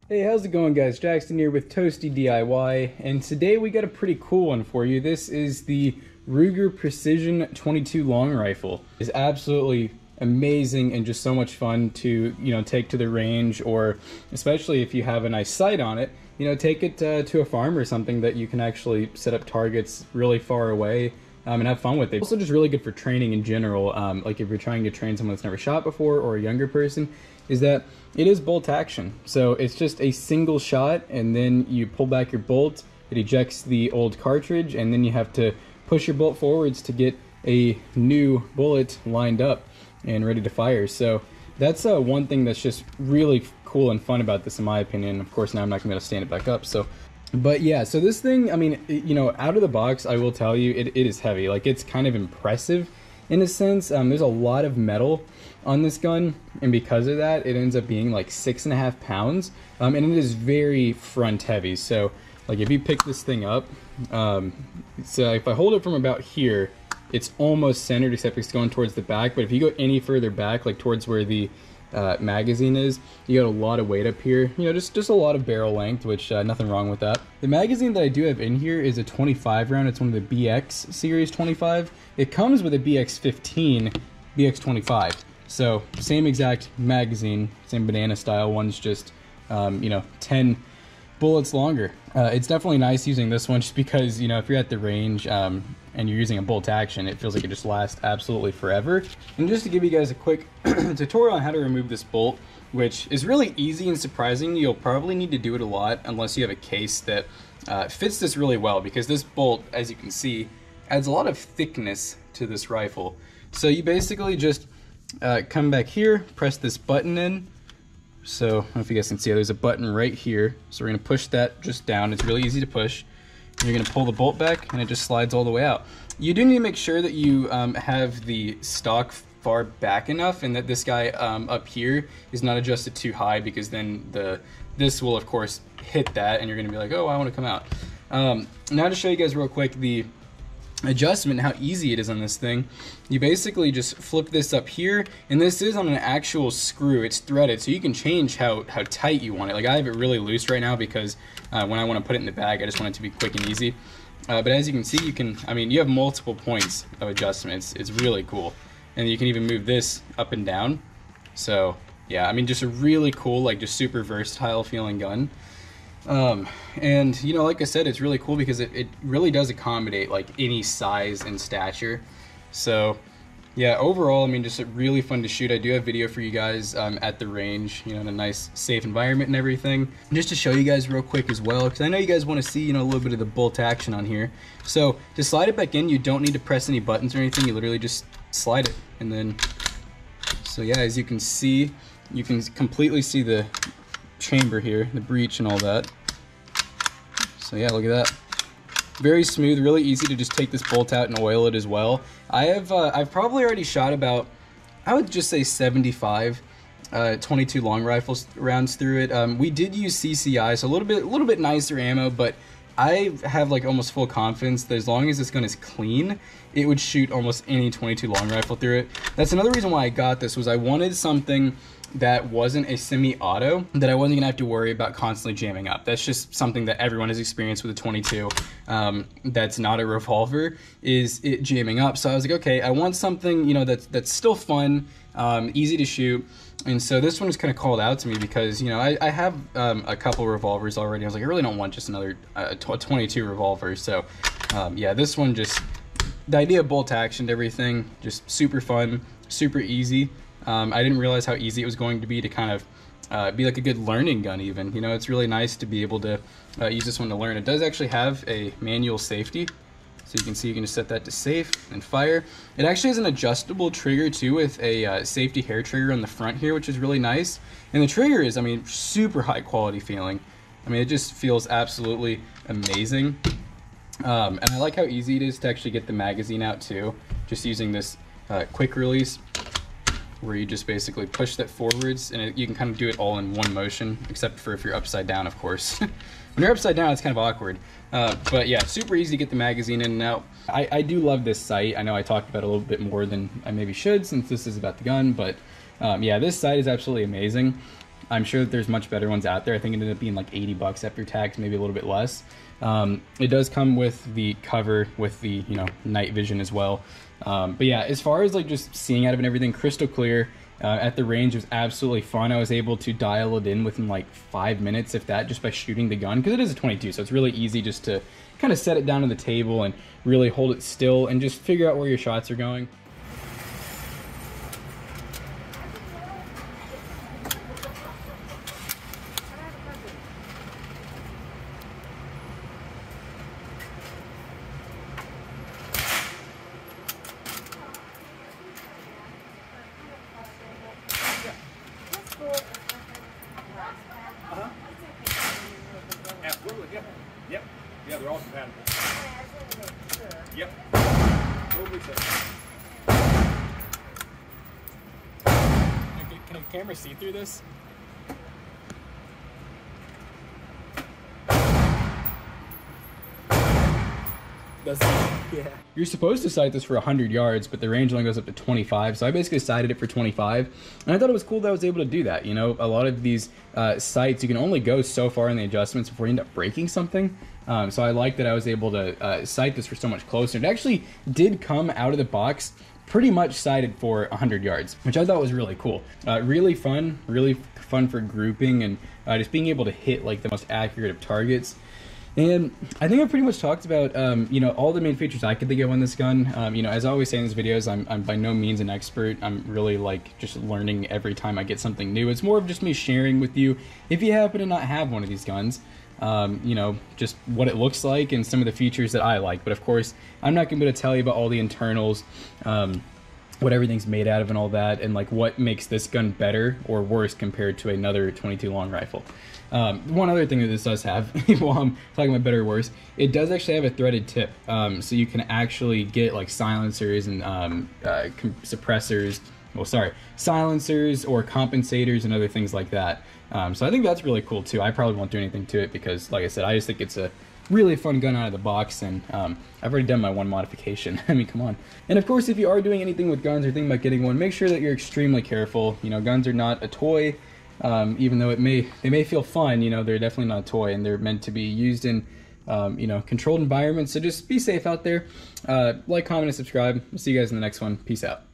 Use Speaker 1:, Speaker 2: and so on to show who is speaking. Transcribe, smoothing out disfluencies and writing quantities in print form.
Speaker 1: Hey, how's it going, guys? Jackson here with Toasty DIY, and today we got a pretty cool one for you. This is the Ruger Precision 22 long rifle. It's absolutely amazing and just so much fun to, take to the range, or especially if you have a nice sight on it, take it to a farm or something that you can actually set up targets really far away and have fun with it. Also just really good for training in general, like if you're trying to train someone that's never shot before or a younger person, is that it is bolt action. So it's just a single shot, and then you pull back your bolt, it ejects the old cartridge, and then you have to push your bolt forwards to get a new bullet lined up and ready to fire. So that's one thing that's just really cool and fun about this, in my opinion. Of course, now I'm not gonna be able to stand it back up, but yeah, so this thing, I mean, out of the box, I will tell you, it is heavy. Like, it's kind of impressive in a sense. There's a lot of metal on this gun, and because of that, it ends up being like 6.5 pounds, and it is very front heavy. So like if you pick this thing up, so if I hold it from about here, it's almost centered, except it's going towards the back. But if you go any further back, like towards where the magazine is, you got a lot of weight up here, just a lot of barrel length, which nothing wrong with that. The magazine that I do have in here is a 25 round. It's one of the BX series 25. It comes with a BX 15, BX 25, so same exact magazine, same banana style. One's just 10 bullets longer. It's definitely nice using this one, just because if you're at the range and you're using a bolt action, it feels like it just lasts absolutely forever. And just to give you guys a quick tutorial on how to remove this bolt, which is really easy and surprising. You'll probably need to do it a lot unless you have a case that fits this really well, because this bolt, as you can see, adds a lot of thickness to this rifle. So you basically just come back here, press this button in. So I don't know if you guys can see, there's a button right here. So we're gonna push that just down. It's really easy to push. You're gonna pull the bolt back, and it just slides all the way out. You do need to make sure that you have the stock far back enough, and that this guy up here is not adjusted too high, because then this will of course hit that, and you're gonna be like, oh, I want to come out. Now to show you guys real quick the adjustment, how easy it is on this thing. You basically just flip this up here, and this is on an actual screw. It's threaded, so you can change how tight you want it. Like, I have it really loose right now because when I want to put it in the bag, I just want it to be quick and easy. But as you can see, you have multiple points of adjustment. It's really cool. And you can even move this up and down. So yeah, just a really cool, like, just super versatile feeling gun. And like I said, it's really cool because it really does accommodate like any size and stature. So yeah, overall, just really fun to shoot. I do have video for you guys at the range, in a nice safe environment and everything. Just to show you guys real quick as well, because I know you guys want to see a little bit of the bolt action on here. So to slide it back in, you don't need to press any buttons or anything. You literally just slide it, and then, so yeah, as you can see, you can completely see the chamber here, the breech and all that. So yeah, look at that. Very smooth, really easy to just take this bolt out and oil it as well. I've probably already shot about, I would just say 75 22 long rifles rounds through it. We did use CCI, so a little bit nicer ammo, but I have like almost full confidence that as long as this gun is clean, it would shoot almost any 22 long rifle through it. That's another reason why I got this, was I wanted something that wasn't a semi-auto, that I wasn't gonna have to worry about constantly jamming up. That's just something that everyone has experienced with a 22 that's not a revolver, is it jamming up. So I was like, okay, I want something that's still fun, easy to shoot. And so this one was kind of called out to me because I have a couple revolvers already. I was like, I really don't want just another 22 revolver. So yeah, this one, just the idea of bolt action and everything, just super fun, super easy. I didn't realize how easy it was going to be to kind of be like a good learning gun even. It's really nice to be able to use this one to learn. It does actually have a manual safety. So you can see, you can just set that to safe and fire. It actually has an adjustable trigger too, with a safety hair trigger on the front here, which is really nice. And the trigger is, super high quality feeling. It just feels absolutely amazing. And I like how easy it is to actually get the magazine out too, just using this quick release, where you just basically push that forwards, and you can kind of do it all in one motion, except for if you're upside down, of course. When you're upside down, it's kind of awkward. But yeah, super easy to get the magazine in and out. I do love this sight. I know I talked about it a little bit more than I maybe should, since this is about the gun, but yeah, this sight is absolutely amazing. I'm sure that there's much better ones out there. I think it ended up being like 80 bucks after tax, maybe a little bit less. It does come with the cover with the, you know, night vision as well. But yeah, as far as like just seeing out of it and everything, crystal clear. At the range, it was absolutely fun. I was able to dial it in within like 5 minutes, if that, just by shooting the gun, because it is a 22, so it's really easy just to kind of set it down on the table and really hold it still and just figure out where your shots are going.
Speaker 2: Absolutely, yeah. Yep. Yeah, they're all compatible. Yep. Totally safe.
Speaker 1: Can a camera see through this? Yeah. You're supposed to sight this for 100 yards, but the range only goes up to 25, so I basically sighted it for 25, and I thought it was cool that I was able to do that. You know, a lot of these sights, you can only go so far in the adjustments before you end up breaking something, so I like that I was able to sight this for so much closer. It actually did come out of the box pretty much sighted for 100 yards, which I thought was really cool. Really fun for grouping and just being able to hit like the most accurate of targets. And I think I've pretty much talked about, you know, all the main features I could think of on this gun. You know, as I always say in these videos, I'm by no means an expert. I'm really like just learning every time I get something new. It's more of just me sharing with you, if you happen to not have one of these guns, you know, just what it looks like and some of the features that I like. But of course, I'm not going to be able to tell you about all the internals, what everything's made out of and all that, and like what makes this gun better or worse compared to another 22 long rifle. One other thing that this does have, while I'm talking about better or worse, it does actually have a threaded tip, so you can actually get like silencers and suppressors, well sorry, silencers or compensators and other things like that. So I think that's really cool too. I probably won't do anything to it because, like I said, I just think it's a really fun gun out of the box, and I've already done my one modification. I mean, come on. And of course, if you are doing anything with guns or thinking about getting one, make sure that you're extremely careful. You know, guns are not a toy. Even though they may feel fun, you know, they're definitely not a toy, and they're meant to be used in, you know, controlled environments. So just be safe out there. Like, comment, and subscribe. We'll see you guys in the next one. Peace out.